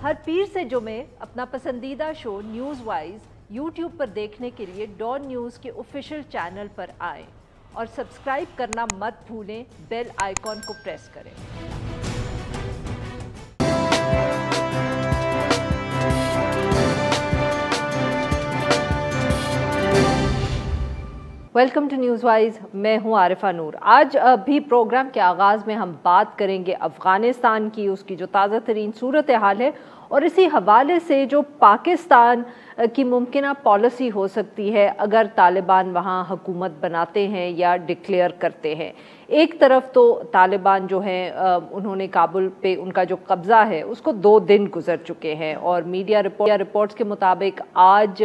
हर पीर से जुमे अपना पसंदीदा शो न्यूज़ वाइज यूट्यूब पर देखने के लिए डॉन न्यूज़ के ऑफिशियल चैनल पर आएं और सब्सक्राइब करना मत भूलें, बेल आइकॉन को प्रेस करें। वेलकम टू न्यूज़ वाइज, मैं हूं आरिफा नूर। आज भी प्रोग्राम के आगाज़ में हम बात करेंगे अफ़गानिस्तान की, उसकी जो ताज़ा तरीन सूरत हाल है और इसी हवाले से जो पाकिस्तान की मुमकिना पॉलिसी हो सकती है अगर तालिबान वहाँ हुकूमत बनाते हैं या डिक्लेयर करते हैं। एक तरफ तो तालिबान जो है उन्होंने काबुल पे उनका जो कब्ज़ा है उसको 2 दिन गुजर चुके हैं और मीडिया रिपोर्ट्स के मुताबिक आज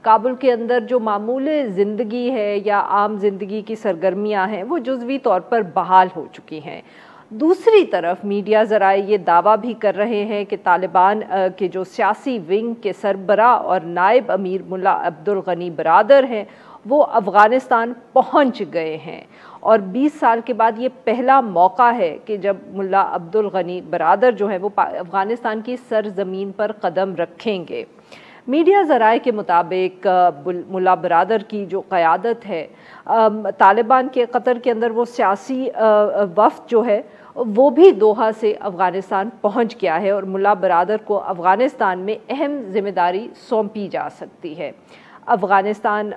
काबुल के अंदर जो मामूली ज़िंदगी है या आम ज़िंदगी की सरगर्मियाँ हैं वो जुज़वी तौर पर बहाल हो चुकी हैं। दूसरी तरफ मीडिया ज़राए ये दावा भी कर रहे हैं कि तालिबान के जो सियासी विंग के सरबरा और नायब अमीर मुल्ला अब्दुल गनी बरादर हैं वो अफ़गानिस्तान पहुंच गए हैं और 20 साल के बाद ये पहला मौका है कि जब मुल्ला अब्दुल गनी बरादर जो है वो अफ़गानिस्तान की सरज़मीन पर कदम रखेंगे। मीडिया ज़राए के मुताबिक मुल्ला बरादर की जो क़यादत है तालिबान के कतर के अंदर वो सियासी वफ़द जो है वो भी दोहा से अफ़गानिस्तान पहुंच गया है और मुल्ला बरादर को अफ़गानिस्तान में अहम ज़िम्मेदारी सौंपी जा सकती है। अफ़गानिस्तान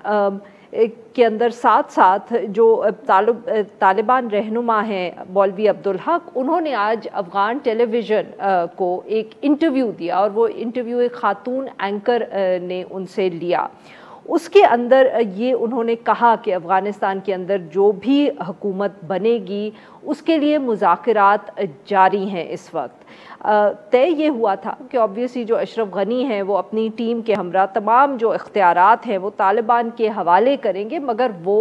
के अंदर साथ साथ जो तालिबान रहनुमा हैं मौलवी अब्दुल हक, उन्होंने आज अफ़गान टेलीविज़न को एक इंटरव्यू दिया और वो इंटरव्यू एक ख़ातून एंकर ने उनसे लिया। उसके अंदर ये उन्होंने कहा कि अफ़गानिस्तान के अंदर जो भी हुकूमत बनेगी उसके लिए मुज़ाकरात जारी हैं। इस वक्त तय ये हुआ था कि ऑब्वियसली जो अशरफ गनी हैं वो अपनी टीम के हमरा तमाम जो इख्तियारात हैं वो तालिबान के हवाले करेंगे, मगर वो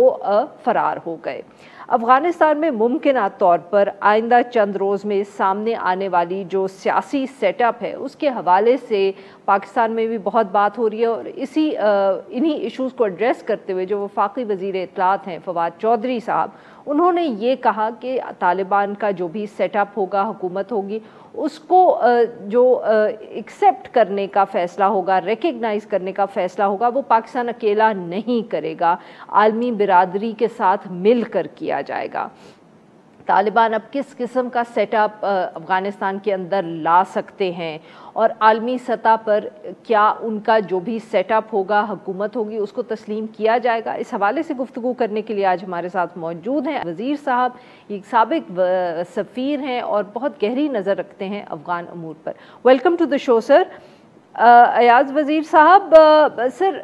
फ़रार हो गए। अफ़गानिस्तान में मुमकिन तौर पर आइंदा चंद रोज़ में सामने आने वाली जो सियासी सेटअप है उसके हवाले से पाकिस्तान में भी बहुत बात हो रही है और इन्हीं इश्यूज़ को एड्रेस करते हुए जो वफाकी वज़ीर इत्तलात हैं फवाद चौधरी साहब, उन्होंने ये कहा कि तालिबान का जो भी सेटअप होगा, हुकूमत होगी, उसको जो एक्सेप्ट करने का फ़ैसला होगा, रिकग्नाइज़ करने का फ़ैसला होगा, वो पाकिस्तान अकेला नहीं करेगा, आलमी बिरादरी के साथ मिल कर किया जाएगा। तालिबान अब किस किस्म का सेटअप अफ़गानिस्तान के अंदर ला सकते हैं और आलमी सतह पर क्या उनका जो भी सेटअप होगा, हुकूमत होगी, उसको तस्लीम किया जाएगा, इस हवाले से गुफ्तगू करने के लिए आज हमारे साथ मौजूद हैं वज़ीर साहब। एक साबिक सफ़ीर हैं और बहुत गहरी नज़र रखते हैं अफ़गान अमूर पर। Welcome to the show sir. Ayaz Wazir sahab, sir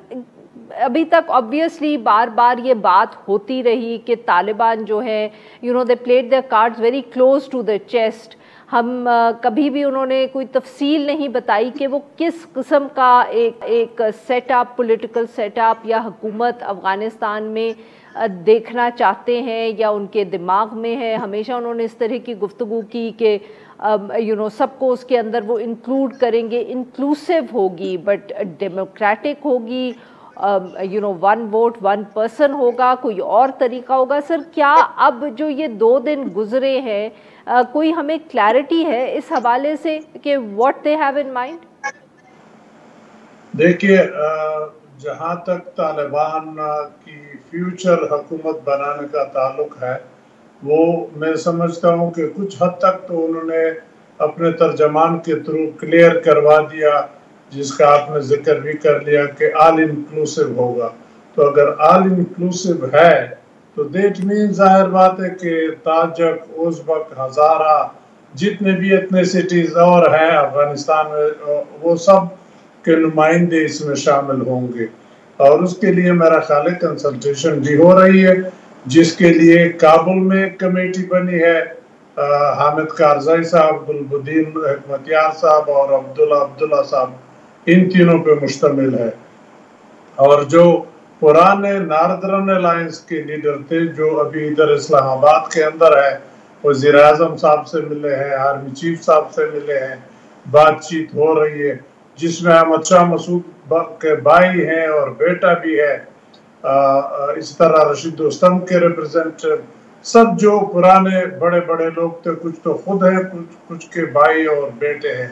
अभी तक ऑब्वियसली बार बार ये बात होती रही कि तालिबान जो है they played their cards very close to the chest. हम कभी भी उन्होंने कोई तफसील नहीं बताई कि वो किस किस्म का एक सेटअप, पॉलिटिकल सेटअप या हुकूमत अफ़गानिस्तान में देखना चाहते हैं या उनके दिमाग में है। हमेशा उन्होंने इस तरह की गुफ्तगू की कि सबको उसके अंदर वो इंक्लूड करेंगे, इंक्लूसिव होगी बट डेमोक्रेटिक होगी, वन वोट वन पर्सन होगा, कोई और तरीका होगा। सर क्या अब जो ये 2 दिन गुजरे हैं कोई हमें क्लैरिटी है इस हवाले से कि what they have in mind? देखिए, जहाँ तक तालिबान की फ्यूचर हुकूमत बनाने का ताल्लुक है वो मैं समझता हूँ कि कुछ हद तक तो उन्होंने अपने तर्जमान के थ्रू क्लियर करवा दिया, जिसका आपने जिक्र भी कर लिया कि ऑल इंक्लूसिव होगा। तो अगर ऑल इंक्लूसिव है तो देट मीन जाहिर बात है कि ताजक, उज़्बक, हज़ारा, जितने भी एथनिसिटीज और हैं अफगानिस्तान में वो सब के नुमाइंदे इसमें शामिल होंगे और उसके लिए मेरा ख्याल है कंसल्टेशन भी हो रही है, जिसके लिए काबुल में एक कमेटी बनी है। हामिद कारज़ई साहब, गुलबुद्दीन हिकमतयार साहब और अब्दुल्ला साहब, इन तीनों पे मुश्तमिल है। और जो पुराने नॉर्दर्न अलायंस के लीडर थे जो अभी इधर इस्लामाबाद के अंदर है, वज़ीर आज़म साहब से मिले हैं, आर्मी चीफ साहब से मिले हैं, बातचीत हो रही है जिसमें अहमद शाह मसूद के भाई हैं और बेटा भी है, इस तरह रशीद दोस्तम के रिप्रेजेंटेटिव, सब जो पुराने बड़े बड़े लोग थे, कुछ तो खुद हैं, कुछ के भाई और बेटे हैं,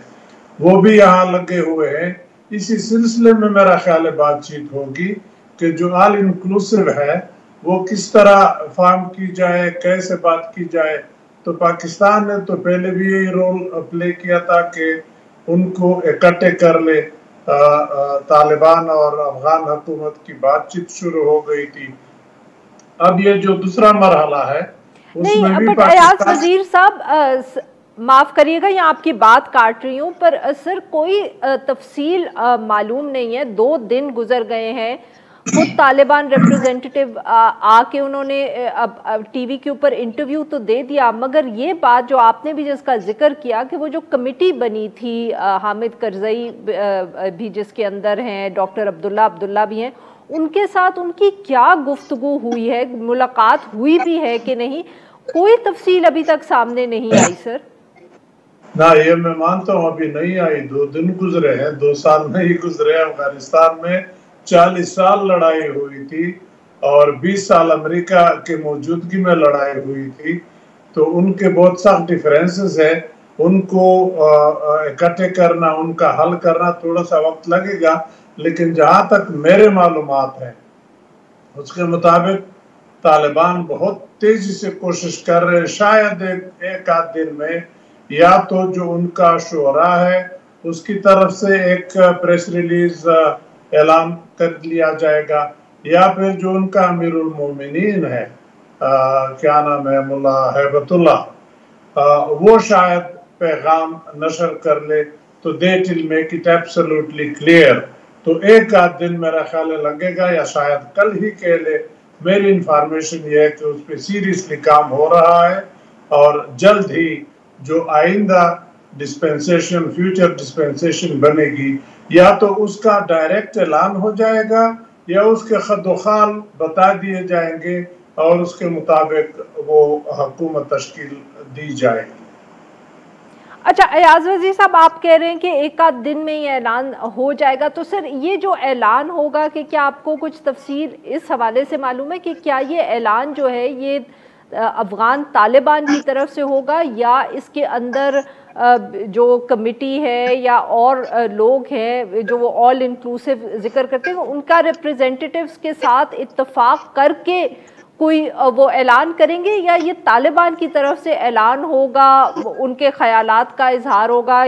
وہ بھی یہاں لگے ہوئے ہیں. اسی سلسلے میں میرا خیال ہے بات چیت ہوگی کہ جو آل انکلوسیو ہے وہ کس طرح فارم کی جائے, کیسے بات کی جائے. تو پاکستان نے تو پہلے بھی یہی رول پلے کیا تھا کہ ان کو اکٹھے کر لے. طالبان اور افغان حکومت کی بات چیت شروع ہو گئی تھی. اب یہ جو دوسرا مرحلہ ہے اس میں بھی بٹ ایاز وزیر صاحب معاف کریے گا یہاں آپ کی بات کاٹ رہی ہوں, پر سر کوئی تفصیل معلوم نہیں ہے. 2 دن گزر گئے ہیں, خود طالبان ریپریزنٹیٹیو آ کے انہوں نے ٹی وی کے اوپر انٹرویو تو دے دیا, مگر یہ بات جو آپ نے بھی جس کا ذکر کیا کہ وہ جو کمیٹی بنی تھی حامد کرزئی بھی جس کے اندر ہیں, ڈاکٹر عبداللہ بھی ہیں, ان کے ساتھ ان کی کیا گفتگو ہوئی ہے, ملاقات ہوئی بھی ہے کہ نہیں, کوئی تفصیل ابھی تک سامنے نہیں آئی سر. نہ یہ میں مانتا ہوں ابھی نہیں آئی. 2 دن گزرے ہیں, 2 سال نہیں گزرے. افغانستان میں 40 سال لڑائی ہوئی تھی اور 20 سال امریکہ کی موجودگی میں لڑائی ہوئی تھی. تو ان کے بہت سخت ڈیفرنسز ہیں, ان کو اکٹھے کرنا, ان کا حل کرنا تھوڑا سا وقت لگے گا. لیکن جہاں تک میرے معلومات ہیں اس کے مطابق طالبان بہت تیزی سے کوشش کر رہے ہیں. شاید ایک آدھ دن میں یا تو جو ان کا شورا ہے اس کی طرف سے ایک پریس ریلیز اعلان کر لیا جائے گا, یا پھر جو ان کا امیر المومنین ہے کیا نام ہے ملا ہیبت اللہ, وہ شاید پیغام نشر کر لے. تو that will make it absolutely clear. تو ایک آدھ دن میرا خیال لگے گا, یا شاید کل ہی کہہ لے. میری انفارمیشن یہ ہے کہ اس پہ سیریسلی کام ہو رہا ہے اور جلد ہی جو آئندہ ڈسپینسیشن, فیوچر ڈسپینسیشن بنے گی, یا تو اس کا ڈائریکٹ اعلان ہو جائے گا یا اس کے خد و خال بتا دیے جائیں گے اور اس کے مطابق وہ حکومت تشکیل دی جائے گی. اچھا ایاز وزیر صاحب, آپ کہہ رہے ہیں کہ ایک آدھ دن میں یہ اعلان ہو جائے گا, تو سر یہ جو اعلان ہوگا کہ کیا آپ کو کچھ تفصیل اس حوالے سے معلوم ہے کہ کیا یہ اعلان جو ہے یہ افغان طالبان کی طرف سے ہوگا, یا اس کے اندر جو کمیٹی ہے یا اور لوگ ہیں جو وہ آل انکلوسیو ذکر کرتے ہیں ان کا ریپریزنٹیٹیوز کے ساتھ اتفاق کر کے کوئی وہ اعلان کریں گے, یا یہ طالبان کی طرف سے اعلان ہوگا, ان کے خیالات کا اظہار ہوگا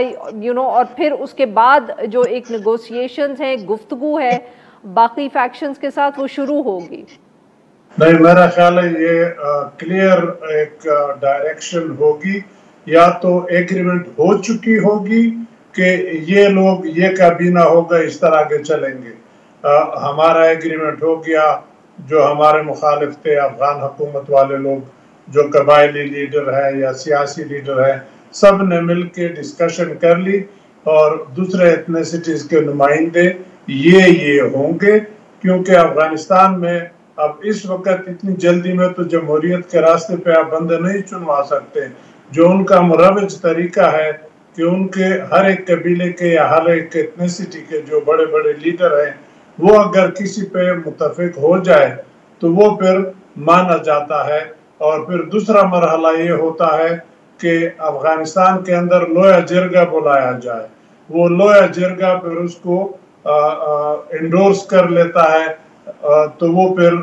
اور پھر اس کے بعد جو ایک نیگوسیشنز ہیں, گفتگو ہے باقی فیکشنز کے ساتھ, وہ شروع ہوگی؟ نہیں, میرا خیال ہے یہ کلیئر ایک ڈائریکشن ہوگی. یا تو ایگریمنٹ ہو چکی ہوگی کہ یہ لوگ, یہ کابینہ ہوگا, اس طرح کے چلیں گے. ہمارا ایگریمنٹ ہو گیا, جو ہمارے مخالف تھے افغان حکومت والے لوگ, جو قبائلی لیڈر ہیں یا سیاسی لیڈر ہیں, سب نے مل کے ڈسکشن کر لی اور دوسرے ایتھنیسٹیز کے نمائندے یہ ہوں گے. کیونکہ افغانستان میں اب اس وقت اتنی جلدی میں تو جمہوریت کے راستے پہ آپ بندے نہیں چنوا سکتے. جو ان کا مروج طریقہ ہے کہ ان کے ہر ایک قبیلے کے یا ہر ایک ایتھنیسٹی کے جو بڑے بڑے لیڈر ہیں وہ اگر کسی پہ متفق ہو جائے تو وہ پھر مانا جاتا ہے. اور پھر دوسرا مرحلہ یہ ہوتا ہے کہ افغانستان کے اندر لویا جرگا بلایا جائے. وہ لویا جرگا پھر اس کو انڈورس کر لیتا ہے, تو وہ پھر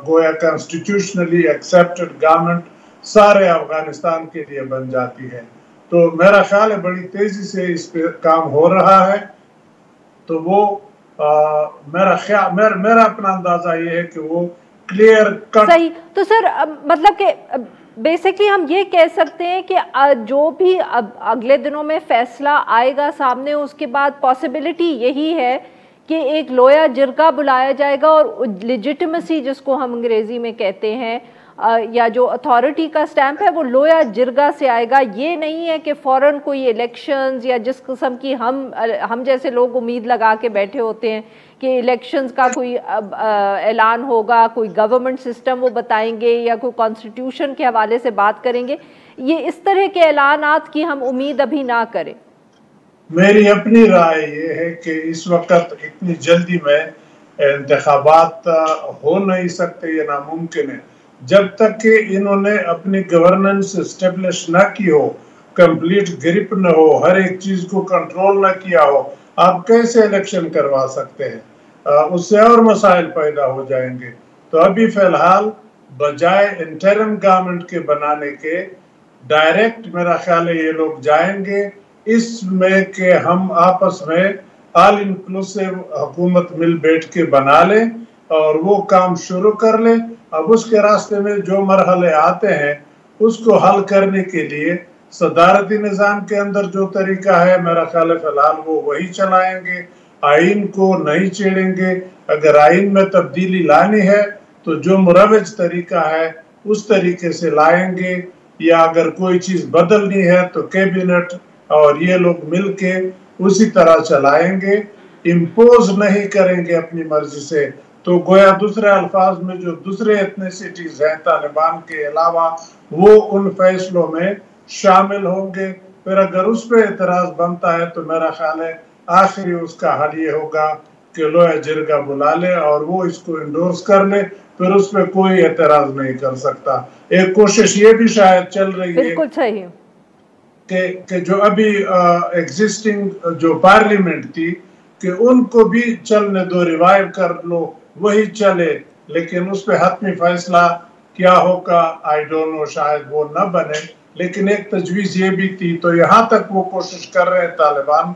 گویا کانسٹیٹیوشنلی ایکسیپٹڈ گورنمنٹ سارے افغانستان کے لیے بن جاتی ہے. تو میرا خیال ہے بڑی تیزی سے اس پہ کام ہو رہا ہے. تو وہ میرا اپنا اندازہ یہ ہے کہ وہ کلیئر کٹ. صحیح. تو سر مطلب کہ بیسکلی ہم یہ کہہ سکتے ہیں کہ جو بھی اگلے دنوں میں فیصلہ آئے گا سامنے, اس کے بعد پاسبلٹی یہی ہے کہ ایک لویا جرگا بلایا جائے گا اور لیجٹمیسی جس کو ہم انگریزی میں کہتے ہیں یا جو اتھارٹی کا سٹیمپ ہے وہ لویا جرگا سے آئے گا. یہ نہیں ہے کہ فوراً کوئی الیکشنز یا جس قسم کی ہم جیسے لوگ امید لگا کے بیٹھے ہوتے ہیں کہ الیکشنز کا کوئی اعلان ہوگا, کوئی گورنمنٹ سسٹم وہ بتائیں گے یا کوئی کانسٹیٹیوشن کے حوالے سے بات کریں گے. یہ اس طرح کے اعلانات کی ہم امید ابھی نہ کریں. میری اپنی رائے یہ ہے کہ اس وقت اتنی جلدی میں انتخابات ہو نہیں سکتے, یہ ناممکن ہے. جب تک کہ انہوں نے اپنی گورننس اسٹیبلش نہ کی ہو, कंप्लीट ग्रिप न हो, हर एक चीज को कंट्रोल न किया हो, आप कैसे इलेक्शन करवा सकते हैं? उससे और मसाइल पैदा हो जाएंगे। तो अभी फिलहाल बजाय इंटरिम गवर्नमेंट के बनाने के डायरेक्ट मेरा ख्याल है ये लोग जाएंगे इसमें कि हम आपस में ऑल इंक्लूसिव हुकूमत मिल बैठ के बना लें और वो काम शुरू कर लें। अब उसके रास्ते में जो मरहले आते हैं उसको हल करने के लिए सदारती निज़ाम के अंदर जो तरीका है मेरा ख्याल है फिलहाल वो वही चलाएंगे, आइन को नहीं छेड़ेंगे। अगर आइन में तब्दीली लानी है तो जो मुरवज तरीका है उस तरीके से लाएंगे, या अगर कोई चीज बदलनी है तो कैबिनेट और ये लोग मिलके उसी तरह चलाएंगे, इम्पोज नहीं करेंगे अपनी मर्जी से। तो गोया दूसरे अल्फाज में जो दूसरे एथनिसिटीज हैं तालिबान के अलावा वो उन फैसलों में शामिल होंगे। फिर अगर उस पर एतराज बनता है तो मेरा ख्याल है आखिरी उसका हल ये होगा कि लोया जिरगा बुला ले और वो इसको इंडोर्स कर ले, फिर उस पर कोई एतराज नहीं कर सकता। एक कोशिश ये भी शायद चल रही है बिल्कुल सही कि जो अभी एग्जिस्टिंग जो पार्लियामेंट थी कि उनको भी चलने दो, रिवाइव कर लो, वही चले, लेकिन उस पर हतमी फैसला क्या होगा आई डोंट नो, शायद वो न बने। लेकिन एक तजवीज ये भी थी, तो यहाँ तक वो कोशिश कर रहे हैं तालिबान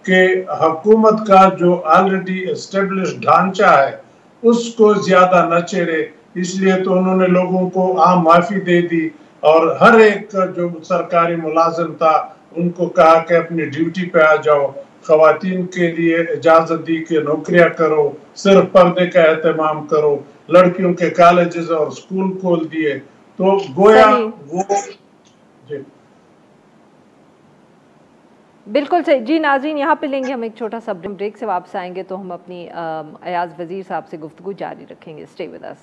कि हुकूमत का जो ऑलरेडी एस्टेब्लिश ढांचा है उसको ज्यादा न छेड़े, इसलिए तो उन्होंने लोगों को आम माफी दे दी और हर एक जो सरकारी मुलाजिम था उनको कहा कि अपनी ड्यूटी पे आ जाओ, खवातीन के लिए इजाजत दी कि नौकरियां करो, सिर्फ पर्दे का एहतमाम करो, लड़कियों के कॉलेजेस और स्कूल खोल दिए। तो गोया वो जी बिल्कुल सही। जी नाज़रीन, यहाँ पे लेंगे हम एक छोटा सा ब्रेक, से वापस आएंगे तो हम अपनी अयाज वजीर साहब से गुफ्तगू जारी रखेंगे। Stay with us.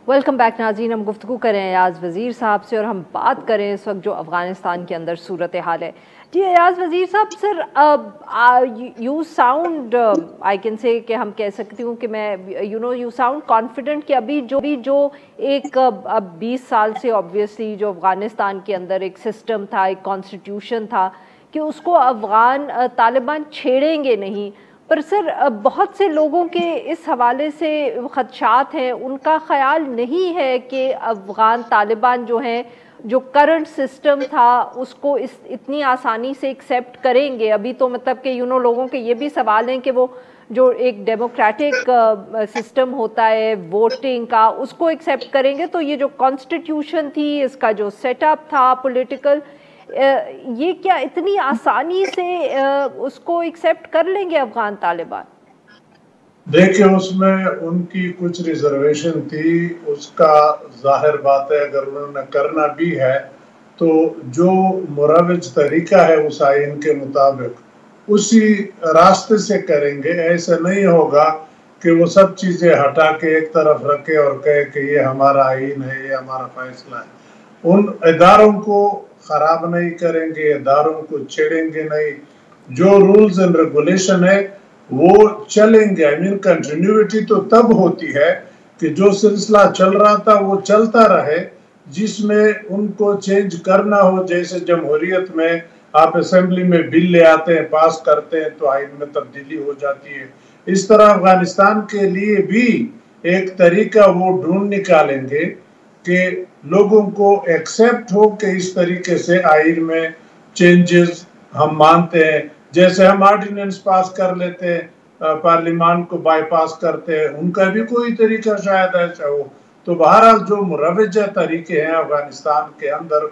Welcome back नाज़रीन, हम गुफ्तगू करें अयाज वज़ीर साहब से और हम बात करें इस वक्त जो अफ़गानिस्तान के अंदर सूरत हाल है। जी अयाज वज़ीर sahab, sir you sound, I can say कि हम कह सकती हूँ कि मैं यू साउंड कॉन्फिडेंट कि अभी जो एक अब 20 साल से ऑब्वियसली जो अफ़गानिस्तान के अंदर एक सिस्टम था, एक कॉन्स्टिट्यूशन था कि उसको अफ़गान तालिबान छेड़ेंगे नहीं, पर सर बहुत से लोगों के इस हवाले से खदशात हैं, उनका ख्याल नहीं है कि अफ़गान तालिबान जो हैं जो करंट सिस्टम था उसको इतनी आसानी से एक्सेप्ट करेंगे। अभी तो मतलब कि लोगों के ये भी सवाल हैं कि वो जो एक डेमोक्रेटिक सिस्टम होता है वोटिंग का उसको एक्सेप्ट करेंगे, तो ये जो कॉन्स्टिट्यूशन थी, इसका जो सेटअप था पॉलिटिकल, ये क्या इतनी आसानी से उसको एक्सेप्ट कर लेंगे अफगान तालिबान? देखिए, उसमें उनकी कुछ रिजर्वेशन थी, उसका जाहिर बात है अगर उन्होंने करना भी है तो जो मुरवज तरीका है उस आइन के मुताबिक उसी रास्ते से करेंगे। ऐसे नहीं होगा कि वो सब चीजें हटा के एक तरफ रखे और कहे कि ये हमारा आइन है, ये हमारा फैसला है। उन इदारों को खराब नहीं करेंगे, इदारों को छेड़ेंगे नहीं, जो रूल्स एंड रेगुलेशन है वो चलेंगे। आई मीन कंटिन्यूटी तो तब होती है कि जो सिलसिला चल रहा था वो चलता रहे, जिसमें उनको चेंज करना हो। जैसे जमहूरियत में आप असेंबली में बिल ले आते हैं, पास करते हैं तो आइन में तब्दीली हो जाती है, इस तरह अफगानिस्तान के लिए भी एक तरीका वो ढूंढ निकालेंगे कि लोगों को एक्सेप्ट हो कि इस तरीके से आइन में चेंजेस हम मानते हैं। जैसे हम ऑर्डिनेंस पास कर लेते हैं, पार्लियामान को बाईपास करते हैं, उनका भी कोई तरीका शायद ऐसा हो। तो बहरहाल जो मुरवजा तरीके हैं अफगानिस्तान के अंदर,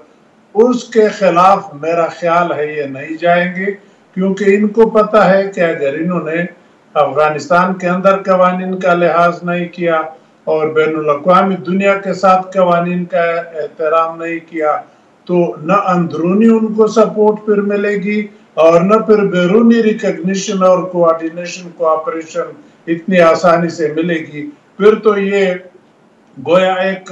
उसके खिलाफ मेरा ख्याल है ये नहीं जाएंगे, क्योंकि इनको पता है कि अगर इन्होंने अफगानिस्तान के अंदर कवानीन का लिहाज नहीं किया और बैनुल-अक़वामी दुनिया के साथ कवानीन का एहतराम नहीं किया तो न अंदरूनी उनको सपोर्ट फिर मिलेगी और न फिर बैरूनी रिकग्निशन और कोऑर्डिनेशन कोऑपरेशन इतनी आसानी से मिलेगी। फिर तो ये गोया एक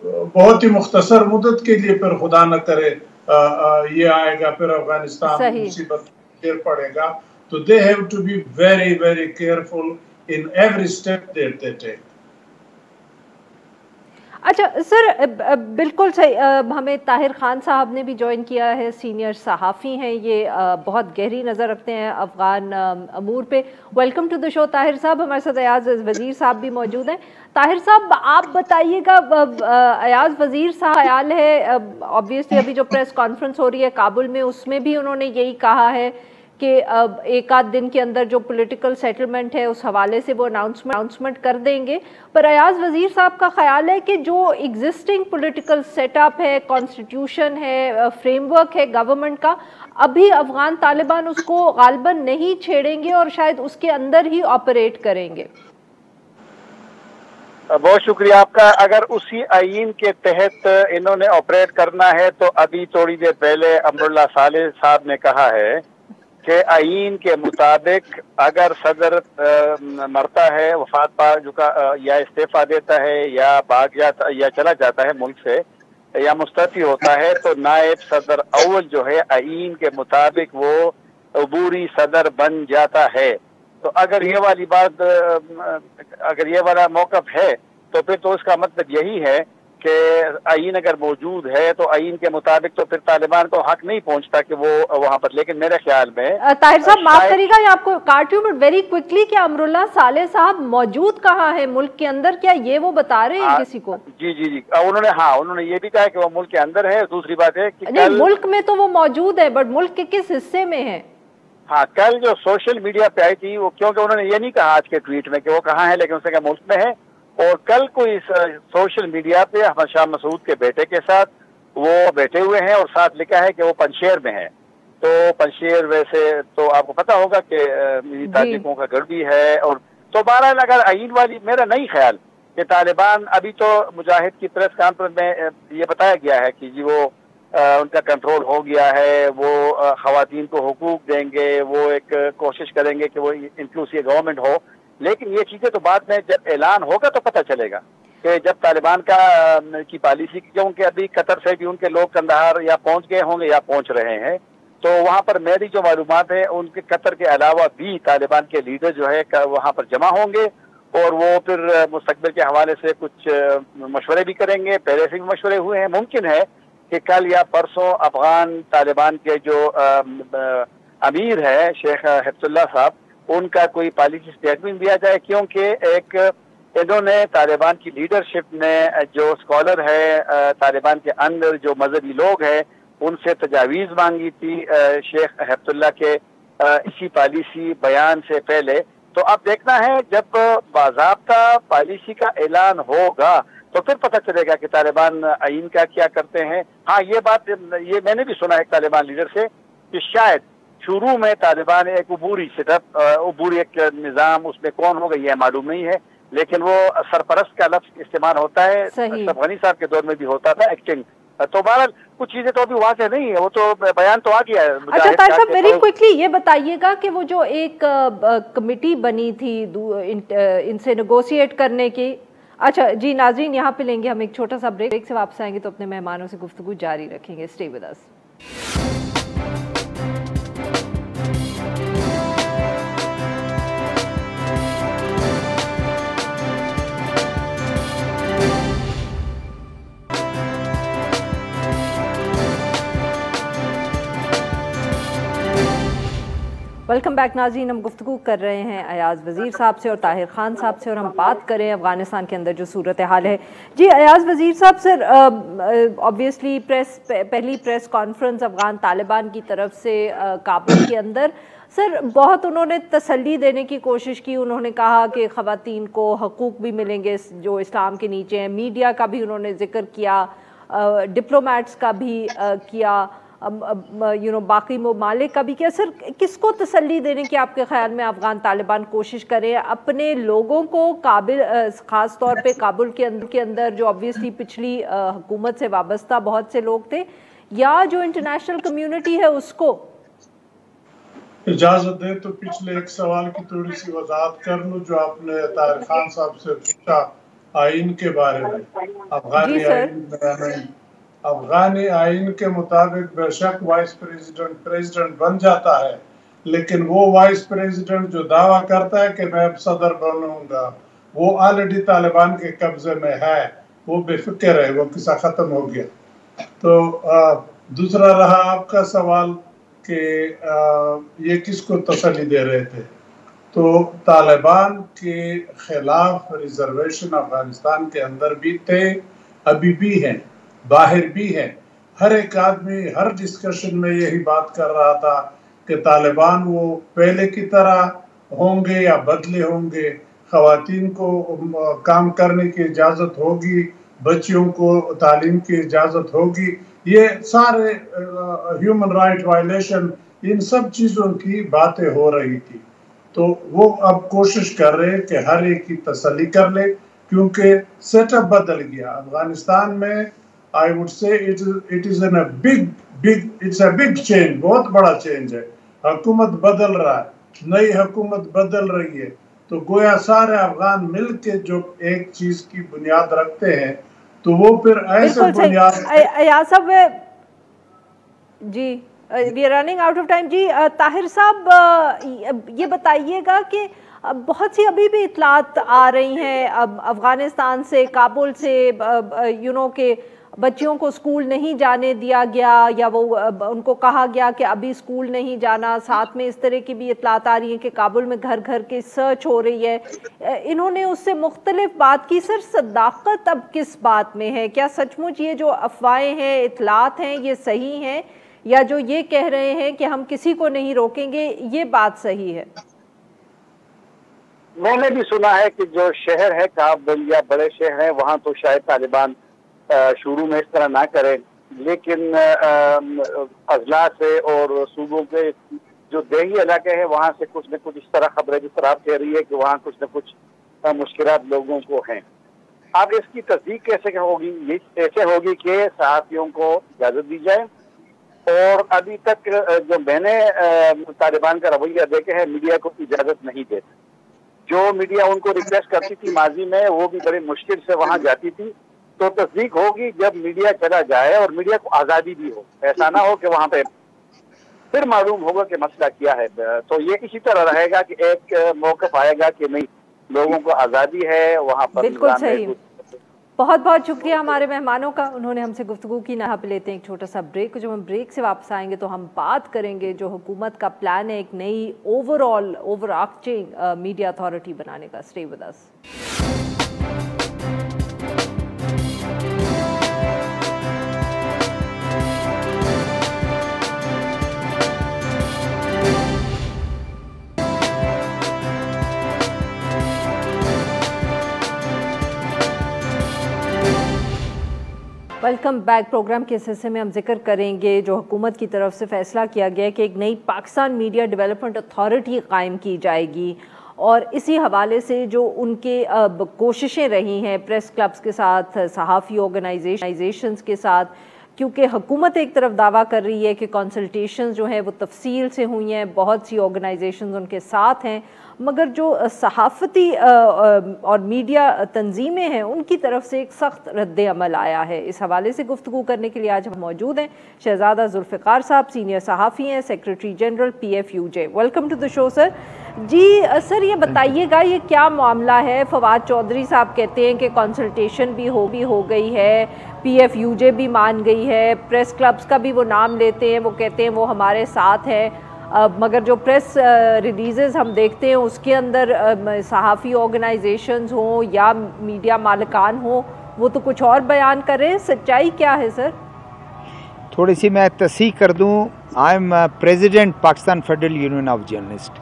बहुत ही मुख्तसर मुद्दत के लिए फिर खुदा न करे یہ آئے گا پھر افغانستان مصیبت گر پڑے گا. تو they have to be very very careful in every step that they take. اچھا سر بالکل صحیح. ہمیں طاہر خان صاحب نے بھی جوائن کیا ہے, سینئر صحافی ہیں, یہ بہت گہری نظر رکھتے ہیں افغان امور پہ. ویلکم ٹو دا شو طاہر صاحب. ہمارے ساتھ ایاز وزیر صاحب بھی موجود ہیں. طاہر صاحب آپ بتائیے گا, ایاز وزیر صاحب خیال ہے آبویسلی ابھی جو پریس کانفرنس ہو رہی ہے کابل میں, اس میں بھی انہوں نے یہی کہا ہے کہ ایک آدھ دن کے اندر جو پولیٹیکل سیٹلمنٹ ہے اس حوالے سے وہ اناؤنسمنٹ کر دیں گے. پر ایاز وزیر صاحب کا خیال ہے کہ جو ایگزسٹنگ پولیٹیکل سیٹ اپ ہے, کانسٹیٹیوشن ہے, فریم ورک ہے گورنمنٹ کا, ابھی افغان طالبان اس کو غالباً نہیں چھیڑیں گے اور شاید اس کے اندر ہی آپریٹ کریں گے. بہت شکریہ آپ کا. اگر اسی آئین کے تحت انہوں نے آپریٹ کرنا ہے تو ابھی تھوڑی دیر پہلے امراللہ صالح صاحب نے کہا ہے کہ آئین کے مطابق اگر صدر مرتا ہے, وفات پا چکا, یا استعفیٰ دیتا ہے یا بھاگ جاتا یا چلا جاتا ہے ملک سے یا مستعفی ہوتا ہے, تو نائب صدر اول جو ہے آئین کے مطابق وہ عبوری صدر بن جاتا ہے. تو اگر یہ والی بات, اگر یہ والا موقف ہے تو پھر تو اس کا مطلب یہی ہے کہ آئین اگر موجود ہے تو آئین کے مطابق تو پھر طالبان کو حق نہیں پہنچتا کہ وہ وہاں پر. لیکن میرے خیال میں طاہر صاحب معاف کریے گا, یہ آپ کو کاٹ رہی ہوں, بٹ ویری کوئکلی کہ امراللہ صالح صاحب موجود کہاں ہے ملک کے اندر, کیا یہ وہ بتا رہے ہیں کسی کو؟ جی جی جی انہوں نے یہ بھی کہا کہ وہ ملک کے اندر ہے. دوسری بات ہے کہ نہیں, ملک میں تو وہ موجود ہے, بٹ ملک کے کس حصے میں ہے؟ ہاں, کل جو سوشل میڈیا پہ آئی تھی وہ, کیونکہ انہوں نے یہ نہیں کہا آج کے ٹویٹ میں کہ وہ کہاں ہے, لیکن اس نے کہا ملک میں ہے. اور کل کو اس سوشل میڈیا پہ احمد شاہ مسعود کے بیٹے کے ساتھ وہ بیٹھے ہوئے ہیں اور ساتھ لکھا ہے کہ وہ پنشیر میں ہے. تو پنشیر ویسے تو آپ کو پتا ہوگا کہ تاجکوں کا گڑھ بھی ہے. اور تو بہرحال اگر آئین والی, میرا نہیں خیال کہ طالبان, ابھی تو مجاہد کی پریس کانفرنس میں یہ بتایا گیا ہے کہ جی وہ ان کا کنٹرول ہو گیا ہے, وہ خواتین کو حقوق دیں گے, وہ ایک کوشش کریں گے کہ وہ انکلوسیو گورنمنٹ ہو. لیکن یہ چیزیں تو بعد میں جب اعلان ہوگا تو پتہ چلے گا کہ جب طالبان کی پالیسی, کیونکہ ابھی قطر سے بھی ان کے لوگ کندہار یا پہنچ گئے ہوں گے یا پہنچ رہے ہیں, تو وہاں پر میری جو معلومات ہے ان کے قطر کے علاوہ بھی طالبان کے لیڈر جو ہے وہاں پر جمع ہوں گے اور وہ پھر مستقبل کے حوالے سے کچھ مشورے بھی کریں گے. پہلے سے بھی مشورے ہوئے ہیں. ممکن ہے کہ کل یا پرسوں افغان طالبان کے جو امیر ہے شیخ حفظ اللہ صاحب, ان کا کوئی پالیسی اسٹیٹمنٹ دیا جائے, کیونکہ ایک انہوں نے طالبان کی لیڈرشپ نے جو اسکالر ہے طالبان کے اندر, جو مذہبی لوگ ہیں, ان سے تجاویز مانگی تھی شیخ حفظ اللہ کے اسی پالیسی بیان سے پہلے. تو اب دیکھنا ہے جب باضابطہ پالیسی کا اعلان ہوگا تو پھر پتہ چلے گا کہ طالبان آئین کا کیا کرتے ہیں. ہاں, یہ بات یہ میں نے بھی سنا ہے طالبان لیڈر سے کہ شاید شروع میں طالبان ایک عبوری سیٹ اپ, عبوری ایک نظام, اس میں کون ہوگا یہ معلوم نہیں ہے, لیکن وہ سرپرست کا لفظ استعمال ہوتا ہے. اشرف غنی صاحب کے دور میں بھی ہوتا تھا ایکٹنگ. تو بہرحال کچھ چیزیں تو ابھی واضح نہیں ہے, وہ تو بیان تو آ گیا ہے. اچھا طاہر صاحب ویری کوئکلی یہ بتائیے گا کہ وہ جو ایک کمیٹی بنی تھی ان سے نیگوشیٹ کرنے کی, اچھا جی ناظرین یہاں پہ لیں گے ہم ایک چھوٹا سا بریک سے واپس آئیں گے تو اپنے مہمانوں سے گفتگو جاری رکھیں گے. Stay with us. Welcome back ناظرین. ہم گفتگو کر رہے ہیں ایاز وزیر صاحب سے اور طاہر خان صاحب سے, اور ہم بات کریں افغانستان کے اندر جو صورتحال ہے. جی ایاز وزیر صاحب, سر آبویسلی پہلی پریس کانفرنس افغان طالبان کی طرف سے کابل کے اندر, سر بہت انہوں نے تسلی دینے کی کوشش کی. انہوں نے کہا کہ خواتین کو حقوق بھی ملیں گے جو اسلام کے نیچے ہیں, میڈیا کا بھی انہوں نے ذکر کیا, ڈپلومیٹس کا بھی کیا, باقی ممالک کا بھی کیا. سر کس کو تسلی دینے کی آپ کے خیال میں افغان طالبان کوشش کریں اپنے لوگوں کو, خاص طور پہ کابل کے اندر جو obviously پچھلی حکومت سے وابستہ بہت سے لوگ تھے, یا جو انٹرنیشنل کمیونٹی ہے اس کو؟ اجازت دیں تو پچھلے ایک سوال کی تھوڑی سی وضاحت کر لوں جو آپ نے طاہر خان صاحب سے پوچھا آئین کے بارے میں. افغانی آئین अफगानी आइन के मुताबिक बेशक वाइस प्रेसिडेंट बन जाता है, लेकिन वो वाइस प्रेसिडेंट जो दावा करता है कि मैं अब सदर बनूंगा, वो ऑलरेडी तालिबान के कब्जे में है, वो बेफिक्र है, वो किस्सा खत्म हो गया। तो दूसरा रहा आपका सवाल कि ये किसको तसल्ली दे रहे थे। तो तालिबान के खिलाफ रिजर्वेशन अफगानिस्तान के अंदर भी थे, अभी भी हैं, बाहर भी हैं। हर एक आदमी हर डिस्कशन में यही बात कर रहा था कि तालिबान वो पहले की तरह होंगे या बदले होंगे, ख़वातीन को काम करने की इजाज़त होगी, बच्चियों को तालीम की इजाज़त होगी। ये सारे ह्यूमन राइट वायलेशन, इन सब चीज़ों की बातें हो रही थी। तो वो अब कोशिश कर रहे हैं कि हर एक की तसल्ली कर ले, क्योंकि सेटअप बदल गया अफगानिस्तान में। I would say it is an a big change, बहुत बड़ा चेंज है। हुकूमत बदल रहा है, नई हुकूमत बदल रही है, तो गोया सारे अफगान मिल के जो एक चीज़ की बुनियाद रखते हैं, तो वो फिर ऐसे बुनियाद जी we are running out of time. जी ताहिर साहब, ये बताइएगा कि बहुत सी अभी भी इतलात आ रही हैं अब अफगानिस्तान से, काबुल से, के बच्चियों को स्कूल नहीं जाने दिया गया या वो उनको कहा गया कि अभी स्कूल नहीं जाना। साथ में इस तरह की भी इतलात आ रही हैं कि काबुल में घर घर की सर्च हो रही है। इन्होंने उससे मुख्तलिफ बात की। सर, सदाकत अब किस बात में है? क्या सचमुच ये जो अफवाहें हैं, इतलात हैं, ये सही हैं, या जो ये कह रहे हैं कि हम किसी को नहीं रोकेंगे, ये बात सही है? मैंने भी सुना है कि जो शहर है काबुल या बड़े शहर हैं, वहाँ तो शायद तालिबान शुरू में इस तरह ना करें, लेकिन अजला से और सूबों के जो देही इलाके हैं वहाँ से कुछ न कुछ इस तरह खबरें जिस तरह आप कह रही है कि वहाँ कुछ न कुछ मुश्किलात लोगों को हैं। अब इसकी तस्दीक कैसे होगी? ये ऐसे होगी कि सहाफ़ियों को इजाज़त दी जाए, और अभी तक जो मैंने तालिबान का रवैया देखे है, मीडिया को इजाज़त नहीं देते। जो मीडिया उनको रिक्वेस्ट करती थी माजी में, वो भी बड़ी मुश्किल से वहाँ जाती थी। तो तस्दीक होगी जब मीडिया चला जाए और मीडिया को आज़ादी भी हो, ऐसा ना हो कि वहाँ पे फिर मालूम होगा कि मसला क्या है। तो ये इसी तरह रहेगा कि एक मौक़िफ़ आएगा कि नहीं, लोगों को आज़ादी है वहाँ पर। बिल्कुल सही। बहुत बहुत शुक्रिया हमारे मेहमानों का, उन्होंने हमसे गुफ्तगू की। ना पे लेते हैं एक छोटा सा ब्रेक। जब हम ब्रेक से वापस आएंगे तो हम बात करेंगे जो हुकूमत का प्लान है एक नई ओवरआर्चिंग मीडिया अथॉरिटी बनाने का। Stay with us. Welcome back. Program के इस हिस्से में हम जिक्र करेंगे जो हुकूमत की तरफ से फ़ैसला किया गया है कि एक नई पाकिस्तान मीडिया डेवलपमेंट अथॉरिटी कायम की जाएगी, और इसी हवाले से जो उनके कोशिशें रही हैं प्रेस क्लब्स के साथ, सहाफ़ी ऑर्गेनाइजेशंस के साथ, क्योंकि हुकूमत एक तरफ दावा कर रही है कि कंसल्टेशंस जो हैं वो तफसील से हुई हैं, बहुत सी ऑर्गेनाइजेशंस उनके साथ हैं, मगर जो सहाफ़ती और मीडिया तंजीमें हैं उनकी तरफ से एक सख्त रद्द अमल आया है। इस हवाले से गुफ्तगू करने के लिए आज हम मौजूद हैं शहजादा जुल्फ़िकार साहब, सीनियर सहाफ़ी हैं, secretary general PFUJ। Welcome to the show sir. जी सर, ये बताइएगा ये क्या मामला है? फवाद चौधरी साहब कहते हैं कि कंसल्टेशन भी हो गई है, PFUJ भी मान गई है, प्रेस क्लब्स का भी वो नाम लेते हैं, वो कहते हैं वो हमारे साथ है, मगर जो प्रेस रिलीज़ेस हम देखते हैं उसके अंदर सहाफ़ी ऑर्गेनाइजेशंस हों या मीडिया मालिकान हों, वो तो कुछ और बयान कर रहे हैं। सच्चाई क्या है सर? थोड़ी सी मैं तस्दीक कर दूं। I am president Pakistan federal union of journalist.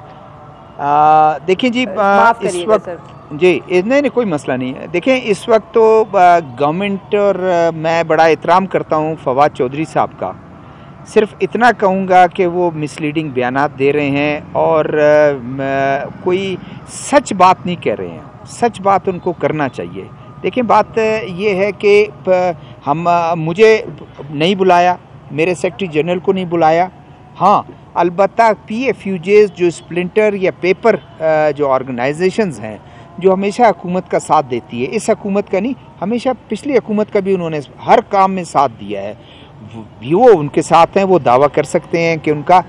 देखिए जी, इस वक्त जी नहीं कोई मसला नहीं है। देखें, इस वक्त तो गवर्नमेंट, और मैं बड़ा एहतराम करता हूँ फवाद चौधरी साहब का, सिर्फ इतना कहूँगा कि वो मिसलीडिंग बयानात दे रहे हैं और कोई सच बात नहीं कह रहे हैं। सच बात उनको करना चाहिए। देखिए, बात ये है कि मुझे नहीं बुलाया, मेरे सेक्रेटरी जनरल को नहीं बुलाया। हाँ, अलबत्ता PFUJs जो स्प्लिंटर या पेपर जो ऑर्गेनाइजेशंस हैं जो हमेशा हुकूमत का साथ देती है। इस हुकूमत का नहीं, हमेशा पिछली हुकूमत का भी उन्होंने हर काम में साथ दिया है। वो उनके साथ हैं, वो दावा कर सकते हैं कि उनका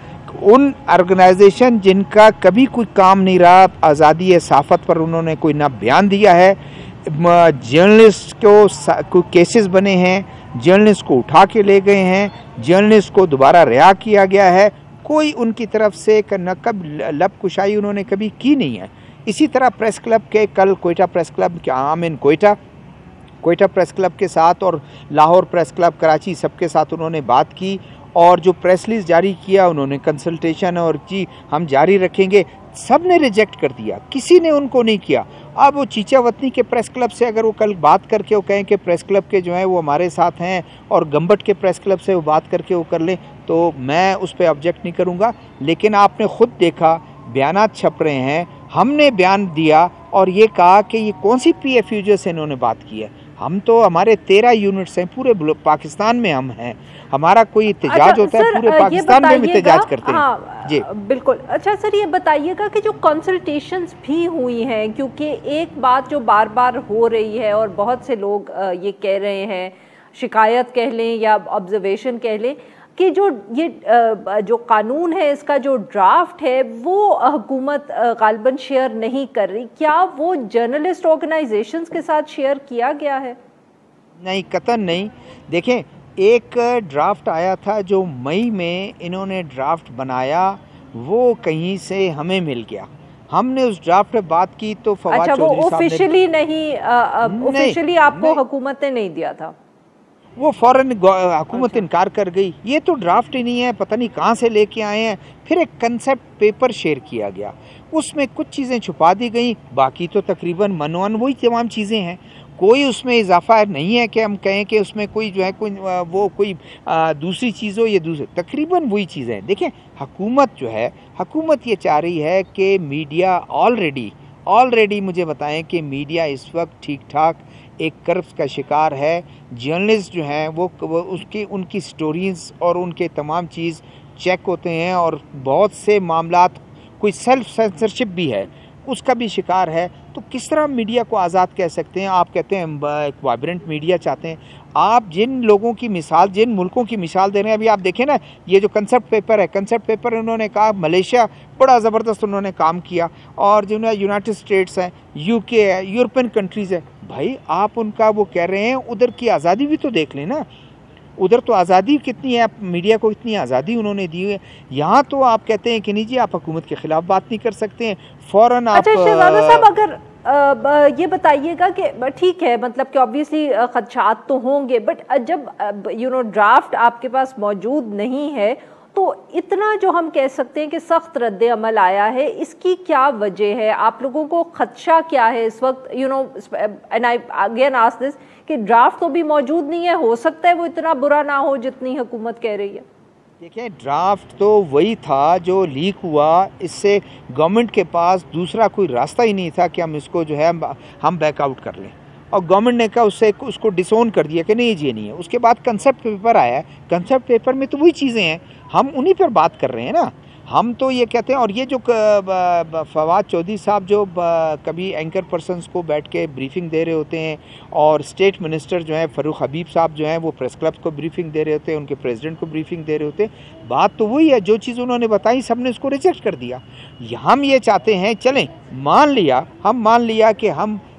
उन ऑर्गेनाइजेशन जिनका कभी कोई काम नहीं रहा, आज़ादी सहाफ़त पर उन्होंने कोई ना बयान दिया है, जर्नलिस्ट को केसेस बने हैं, जर्नलिस्ट को उठा के ले गए हैं, जर्नलिस्ट को दोबारा रिहा किया गया है, कोई उनकी तरफ से नकब लब कुशाई उन्होंने कभी की नहीं है। इसी तरह प्रेस क्लब के कल कोयटा प्रेस क्लब के आम इन कोयटा प्रेस क्लब के साथ और लाहौर प्रेस क्लब कराची सबके साथ उन्होंने बात की और जो प्रेस रिलीज जारी किया उन्होंने कंसल्टेशन और जी हम जारी रखेंगे, सब ने रिजेक्ट कर दिया, किसी ने उनको नहीं किया। अब वो चीचा वतनी के प्रेस क्लब से अगर वो कल बात करके वो कहें कि प्रेस क्लब के जो है वो हमारे साथ हैं और गंबट के प्रेस क्लब से वो बात करके वो कर लें, तो मैं उस पर ऑब्जेक्ट नहीं करूँगा। लेकिन आपने ख़ुद देखा बयानात छप रहे हैं, हमने बयान दिया और ये कहा कि ये कौन सी PFU से इन्होंने बात की है। हम तो हमारे 13 यूनिट्स हैं, पूरे पाकिस्तान में हम हैं, हमारा कोई एहतजाज होता है पूरे पाकिस्तान में एहतजाज करते हैं। जी बिल्कुल। अच्छा सर, ये बताइएगा कि जो कंसल्टेशंस भी हुई हैं, क्योंकि एक बात जो बार बार हो रही है और बहुत से लोग ये कह रहे हैं, शिकायत कह लें या ऑब्जर्वेशन कह लें, कि जो कानून है इसका जो ड्राफ्ट है वो हुकूमत गालिबन शेयर नहीं कर रही। क्या वो जर्नलिस्ट ऑर्गेनाइजेशंस के साथ शेयर किया गया है? नहीं, कतई नहीं। देखें, एक ड्राफ्ट आया था जो मई में इन्होंने ड्राफ्ट बनाया, वो कहीं से हमें मिल गया, हमने उस ड्राफ्ट पे बात की तो फवाद चौधरी साहब ने ऑफिशियली नहीं, ऑफिशियली आपको हुकूमत ने नहीं दिया था, वो फौरन हुकूमत इनकार कर गई। ये तो ड्राफ्ट ही नहीं है, पता नहीं कहाँ से लेके आए हैं। फिर एक कंसेप्ट पेपर शेयर किया गया, उसमें कुछ चीज़ें छुपा दी गई, बाकी तो तकरीबन मनोअन वही तमाम चीज़ें हैं। कोई उसमें इजाफा नहीं है कि हम कहें कि उसमें कोई जो है कोई दूसरी चीज़ हो, ये दूसरी तकरीबन वही चीज़ें हैं। देखें, हुकूमत जो है, हुकूमत ये चाह रही है कि मीडिया ऑलरेडी मुझे बताएं कि मीडिया इस वक्त ठीक ठाक एक कर्ज का शिकार है। जर्नलिस्ट जो हैं वो उनकी स्टोरीज़ और उनके तमाम चीज़ चेक होते हैं और बहुत से मामलात कोई सेल्फ सेंसरशिप भी है, उसका भी शिकार है। तो किस तरह मीडिया को आज़ाद कह सकते हैं? आप कहते हैं एक वाइब्रेंट मीडिया चाहते हैं। आप जिन लोगों की मिसाल, जिन मुल्कों की मिसाल दे रहे हैं, अभी आप देखें ना, ये जो कंसेप्ट पेपर है, कंसेप्ट पेपर उन्होंने कहा मलेशिया बड़ा ज़बरदस्त उन्होंने काम किया, और जो यूनाइटेड स्टेट्स हैं, UK है, यूरोपियन कंट्रीज़ है। भाई आप उनका वो कह रहे हैं, उधर की आज़ादी भी तो देख लें ना, उधर तो आज़ादी कितनी है, मीडिया को इतनी आज़ादी उन्होंने दी है। यहाँ तो आप कहते हैं कि नहीं जी आप हुकूमत के ख़िलाफ़ बात नहीं कर सकते हैं, फ़ौरन आप। अच्छा शहजादा साहब, अगर ये बताइएगा कि ठीक है, मतलब कि ऑब्वियसली खदशात तो होंगे, बट जब ड्राफ्ट आपके पास मौजूद नहीं है तो इतना जो हम कह सकते हैं कि सख्त रद्द अमल आया है, इसकी क्या वजह है? आप लोगों को खदशा क्या है इस वक्त? And I again ask this कि ड्राफ्ट तो भी मौजूद नहीं है, हो सकता है वो इतना बुरा ना हो जितनी हुकूमत कह रही है। देखिए, ड्राफ्ट तो वही था जो लीक हुआ, इससे गवर्नमेंट के पास दूसरा कोई रास्ता ही नहीं था कि हम इसको जो है हम बैकआउट कर लें, और गवर्नमेंट ने कहा उसको डिसोन कर दिया कि नहीं ये नहीं है। उसके बाद कंसेप्ट पेपर आया, कंसेप्ट पेपर में तो वही चीज़ें हैं, हम उन्हीं पर बात कर रहे हैं ना। हम तो ये कहते हैं, और ये जो फवाद चौधरी साहब जो कभी एंकर पर्सनस को बैठ के ब्रीफिंग दे रहे होते हैं, और स्टेट मिनिस्टर जो है फ़ारूक हबीब साहब जो हैं वो प्रेस क्लब को ब्रीफिंग दे रहे होते हैं, उनके प्रेसिडेंट को ब्रीफिंग दे रहे होते हैं, बात तो वही है, जो चीज़ उन्होंने बताई सब ने उसको रिजेक्ट कर दिया। हम ये चाहते हैं, चलें हम मान लिया कि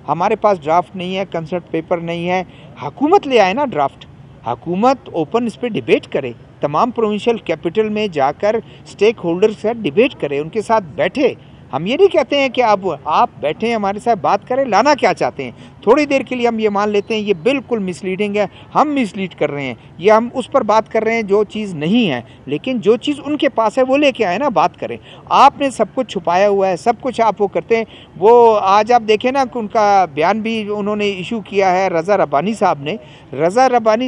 हमारे पास ड्राफ्ट नहीं है, कंसेप्ट पेपर नहीं है, हुकूमत ले आए ना ड्राफ्ट, हुकूमत ओपन इस पर डिबेट करे, तमाम प्रोविंशियल कैपिटल में जाकर स्टेक होल्डर से डिबेट करें, उनके साथ बैठे। हम ये नहीं कहते हैं कि आप बैठें हमारे साथ बात करें, लाना क्या चाहते हैं। थोड़ी देर के लिए हम ये मान लेते हैं ये बिल्कुल मिसलीडिंग है, हम मिसलीड कर रहे हैं, ये हम उस पर बात कर रहे हैं जो चीज़ नहीं है, लेकिन जो चीज़ उनके पास है वो लेके आए ना, बात करें। आपने सब कुछ छुपाया हुआ है, सब कुछ आप वो करते हैं। वो आज आप देखें ना कि उनका बयान भी उन्होंने इशू किया है रज़ा रब्बानी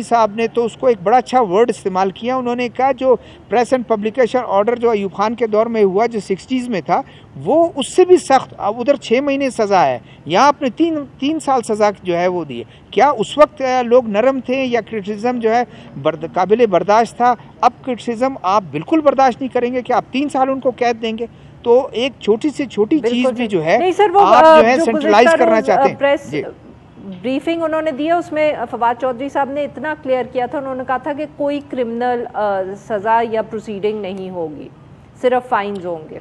साहब ने तो उसको एक बड़ा अच्छा वर्ड इस्तेमाल किया। उन्होंने कहा जो प्रेस एंड पब्लिकेशन ऑर्डर जो अयूब खान के दौर में हुआ, जो 60s में था, वो उससे भी सख्त, अब उधर 6 महीने सज़ा है, यहाँ आपने 3 साल सज़ा जो है वो दी है। क्या उस वक्त लोग नरम थे या क्रिटिसिज्म जो है काबिल बर्दाश्त था? अब क्रिटिसिज्म आप बिल्कुल बर्दाश्त नहीं करेंगे कि आप 3 साल उनको कैद देंगे? تو ایک چھوٹی سے چھوٹی چیز بھی جو ہے آپ جو ہے سینٹرلائز کرنا چاہتے ہیں. بریفنگ انہوں نے دیا اس میں فواد چودھری صاحب نے اتنا کلیئر کیا تھا, انہوں نے کہا تھا کہ کوئی کرمنل سزا یا پروسیڈنگ نہیں ہوگی, صرف فائنز ہوں گے.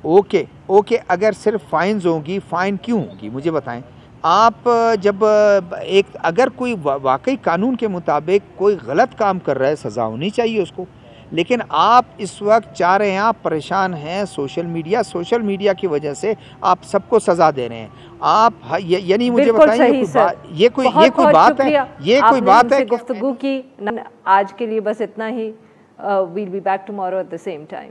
اوکے اگر صرف فائنز ہوں گی, فائن کیوں ہوں گی مجھے بتائیں آپ. جب اگر کوئی واقعی قانون کے مطابق کوئی غلط کام کر رہا ہے سزا ہونی چاہیے اس کو, لیکن آپ اس وقت چاہ رہے ہیں, آپ پریشان ہیں سوشل میڈیا کی وجہ سے آپ سب کو سزا دے رہے ہیں آپ. یعنی مجھے بتائیں یہ کوئی بات ہے؟ یہ کوئی بات ہے؟ گفتگو کی. آج کے لیے بس اتنا ہی. We'll be back tomorrow at the same time.